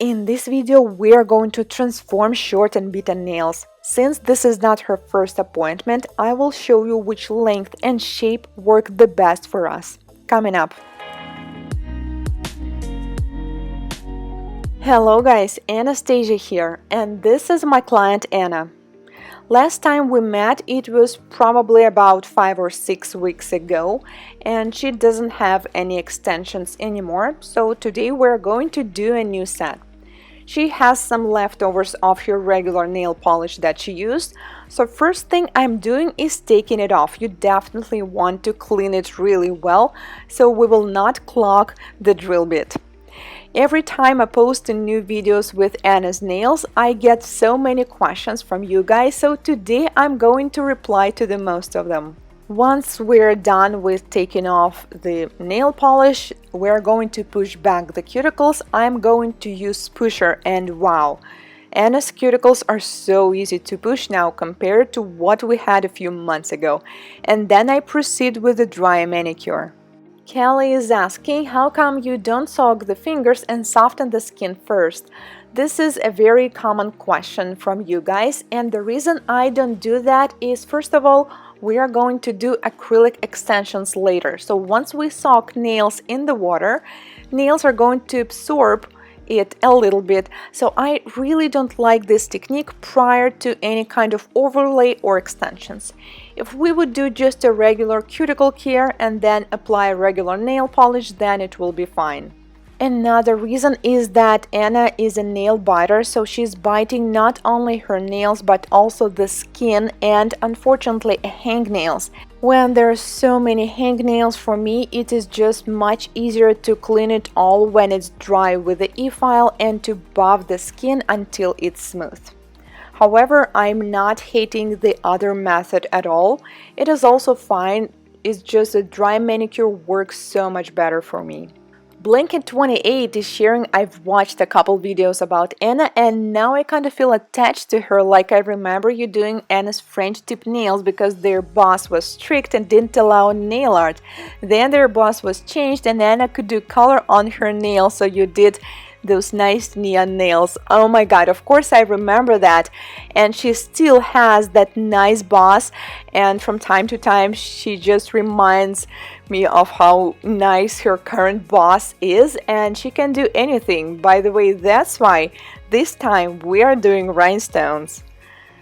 In this video, we are going to transform short and bitten nails. Since this is not her first appointment, I will show you which length and shape work the best for us. Coming up. Hello guys, Anastasia here, and this is my client Anna. Last time we met, it was probably about 5 or 6 weeks ago, and she doesn't have any extensions anymore, so today we're going to do a new set. She has some leftovers of her regular nail polish that she used, so first thing I'm doing is taking it off. You definitely want to clean it really well, so we will not clog the drill bit. Every time I post new videos with Anna's nails, I get so many questions from you guys, so today I'm going to reply to the most of them. Once we're done with taking off the nail polish, we're going to push back the cuticles. I'm going to use pusher, and wow, Anna's cuticles are so easy to push now compared to what we had a few months ago. And then I proceed with the dry manicure. Kelly is asking, how come you don't soak the fingers and soften the skin first? This is a very common question from you guys, and the reason I don't do that is, first of all, we are going to do acrylic extensions later. So once we soak nails in the water, nails are going to absorb it a little bit, so I really don't like this technique prior to any kind of overlay or extensions. If we would do just a regular cuticle care and then apply regular nail polish, then it will be fine. Another reason is that Anna is a nail biter, so she's biting not only her nails but also the skin and unfortunately hangnails. When there are so many hangnails, for me it is just much easier to clean it all when it's dry with the e-file and to buff the skin until it's smooth. However, I'm not hating the other method at all. It is also fine, it's just a dry manicure works so much better for me. Blinket28 is sharing, I've watched a couple videos about Anna and now I kind of feel attached to her, like I remember you doing Anna's French tip nails because their boss was strict and didn't allow nail art. Then their boss was changed and Anna could do color on her nails, so you did those nice neon nails. Oh my god, of course I remember that. And she still has that nice boss, and from time to time she just reminds me of how nice her current boss is, and she can do anything. By the way, that's why this time we are doing rhinestones.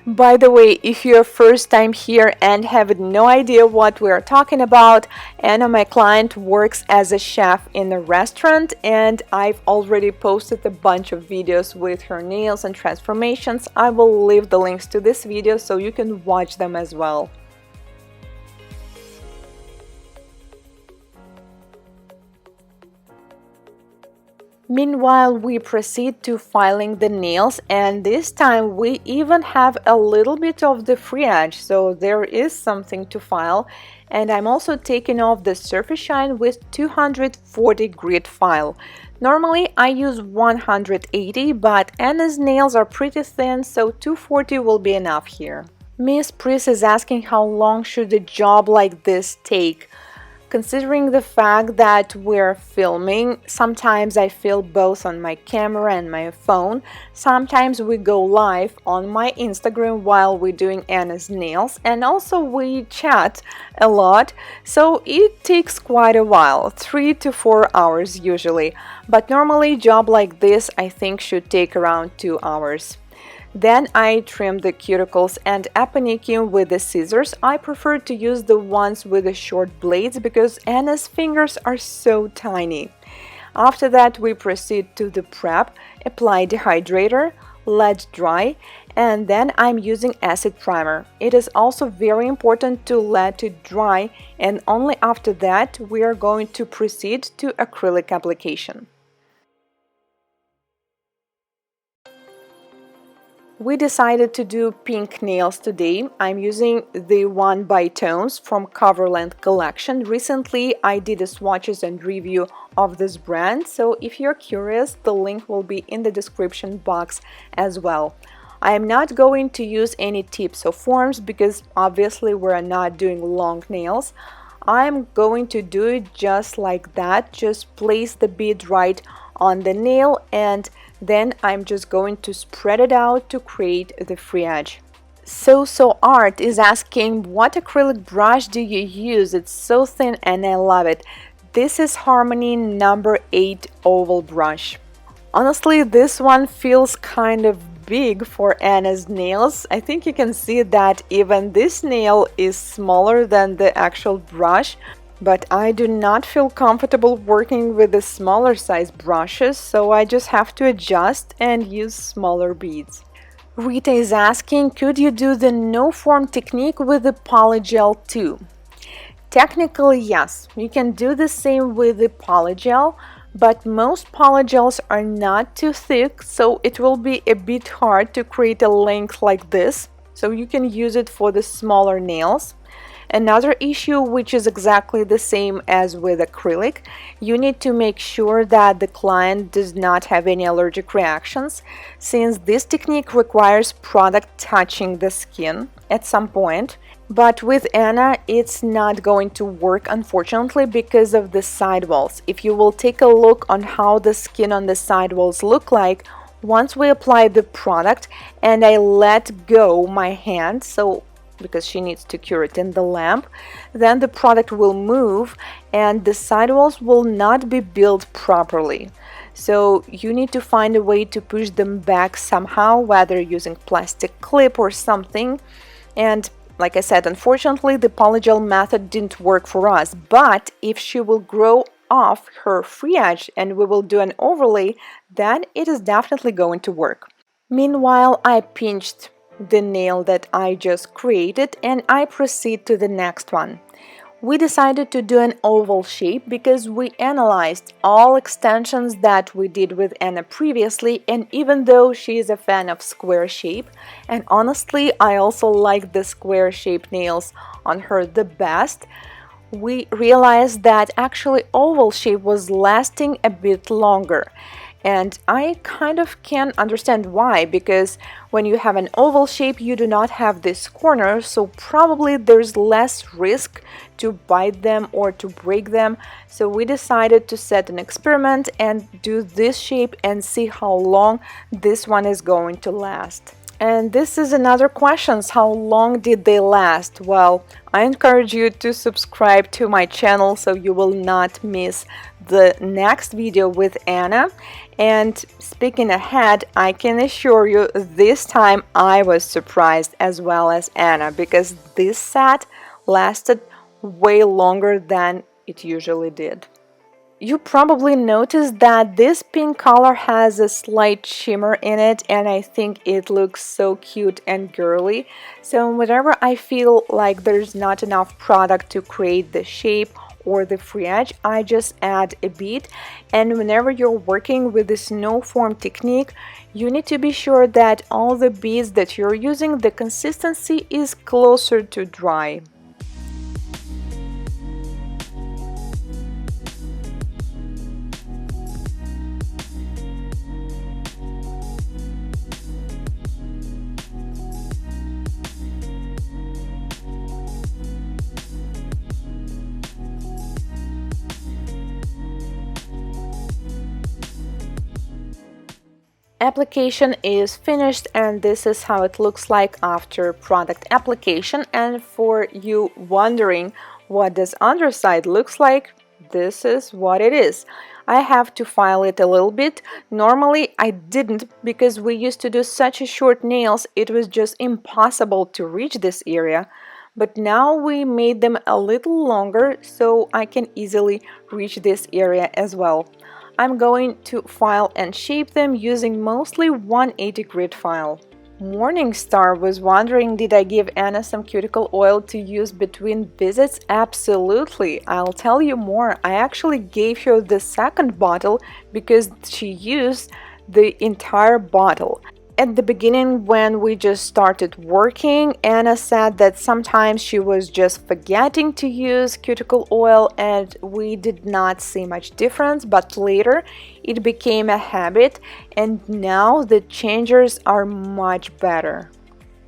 By the way, if you're first time here and have no idea what we are talking about, Anna, my client, works as a chef in a restaurant, and I've already posted a bunch of videos with her nails and transformations. I will leave the links to this video so you can watch them as well. Meanwhile, we proceed to filing the nails, and this time we even have a little bit of the free edge, so there is something to file. And I'm also taking off the surface shine with 240 grit file. Normally I use 180, but Anna's nails are pretty thin, so 240 will be enough here. Miss Pris is asking how long should a job like this take? Considering the fact that we're filming, sometimes I film both on my camera and my phone. Sometimes we go live on my Instagram while we're doing Anna's nails, and also we chat a lot, so it takes quite a while, 3 to 4 hours usually. But normally a job like this I think should take around 2 hours. Then I trim the cuticles and aponiculum with the scissors. I prefer to use the ones with the short blades because Anna's fingers are so tiny. After that we proceed to the prep, apply dehydrator, let dry, and then I'm using acid primer. It is also very important to let it dry, and only after that we are going to proceed to acrylic application. We decided to do pink nails today. I'm using the one by Tones from Coverland collection. Recently I did a swatches and review of this brand, so if you're curious, the link will be in the description box as well. I am not going to use any tips or forms because obviously we're not doing long nails. I'm going to do it just like that, just place the bead right on the nail and Then I'm just going to spread it out to create the free edge. So Art is asking, what acrylic brush do you use? It's so thin and I love it. This is Harmony number 8 oval brush. Honestly, this one feels kind of big for Anna's nails. I think you can see that even this nail is smaller than the actual brush, but I do not feel comfortable working with the smaller size brushes, so I just have to adjust and use smaller beads. Rita is asking, could you do the no-form technique with the Polygel too? Technically, yes, you can do the same with the Polygel, but most polygels are not too thick, so it will be a bit hard to create a length like this, so you can use it for the smaller nails. Another issue, which is exactly the same as with acrylic, you need to make sure that the client does not have any allergic reactions, since this technique requires product touching the skin at some point. But with Anna, it's not going to work, unfortunately, because of the sidewalls. If you will take a look on how the skin on the sidewalls look like, once we apply the product and I let go my hand, so because she needs to cure it in the lamp, then the product will move and the sidewalls will not be built properly. So you need to find a way to push them back somehow, whether using plastic clip or something. And like I said, unfortunately, the Polygel method didn't work for us, but if she will grow off her free edge and we will do an overlay, then it is definitely going to work. Meanwhile, I pinched the nail that I just created and I proceed to the next one. We decided to do an oval shape because we analyzed all extensions that we did with Anna previously, and even though she is a fan of square shape, and honestly I also like the square shape nails on her the best, we realized that actually oval shape was lasting a bit longer. And I kind of can understand why, because when you have an oval shape you do not have this corner, so probably there's less risk to bite them or to break them. So we decided to set an experiment and do this shape and see how long this one is going to last. And this is another question, how long did they last? Well, I encourage you to subscribe to my channel so you will not miss the next video with Anna. And speaking ahead, I can assure you this time I was surprised as well as Anna, because this set lasted way longer than it usually did. You probably noticed that this pink color has a slight shimmer in it, and I think it looks so cute and girly. So whenever I feel like there's not enough product to create the shape or the free edge, I just add a bead. And whenever you're working with this no form technique, you need to be sure that all the beads that you're using, the consistency is closer to dry. Application is finished, and this is how it looks like after product application. And for you wondering what this underside looks like, this is what it is. I have to file it a little bit. Normally I didn't, because we used to do such a short nails, it was just impossible to reach this area. But now we made them a little longer, so I can easily reach this area as well. I'm going to file and shape them using mostly 180 grit file. Morningstar was wondering, did I give Anna some cuticle oil to use between visits? Absolutely. I'll tell you more. I actually gave her the second bottle because she used the entire bottle. At the beginning, when we just started working, Anna said that sometimes she was just forgetting to use cuticle oil and we did not see much difference, but later it became a habit and now the changers are much better.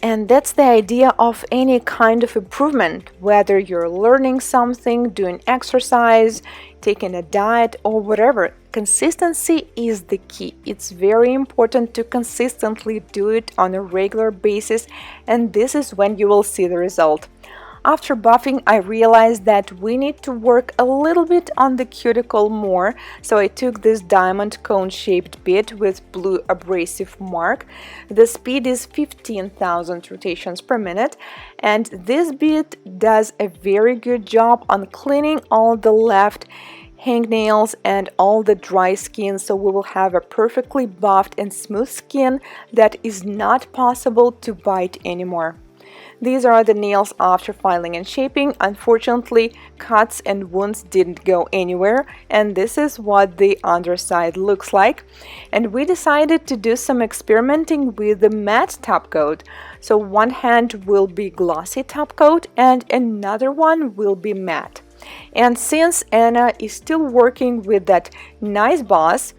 And that's the idea of any kind of improvement, whether you're learning something, doing exercise, taking a diet or whatever. Consistency is the key. It's very important to consistently do it on a regular basis, and this is when you will see the result. After buffing, I realized that we need to work a little bit on the cuticle more, so I took this diamond cone-shaped bit with blue abrasive mark. The speed is 15,000 rotations per minute, and this bit does a very good job on cleaning all the left hangnails and all the dry skin, so we will have a perfectly buffed and smooth skin that is not possible to bite anymore. These are the nails after filing and shaping. Unfortunately, cuts and wounds didn't go anywhere, and this is what the underside looks like. And we decided to do some experimenting with the matte top coat. So one hand will be glossy top coat and another one will be matte. And since Anna is still working with that nice boss,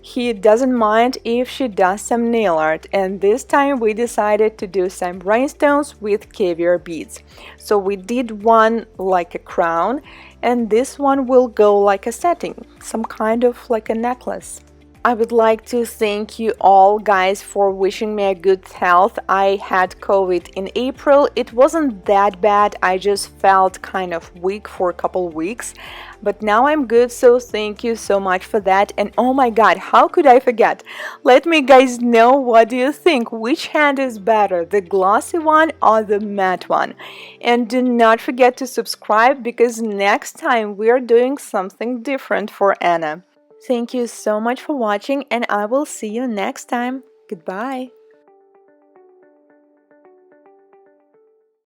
he doesn't mind if she does some nail art, and this time we decided to do some rhinestones with caviar beads. So we did one like a crown, and this one will go like a setting, some kind of like a necklace. I would like to thank you all guys for wishing me a good health. I had COVID in April. It wasn't that bad. I just felt kind of weak for a couple weeks. But now I'm good, so thank you so much for that. And oh my god, how could I forget? Let me guys know, what do you think? Which hand is better, the glossy one or the matte one? And do not forget to subscribe, because next time we are doing something different for Anna. Thank you so much for watching, and I will see you next time. Goodbye.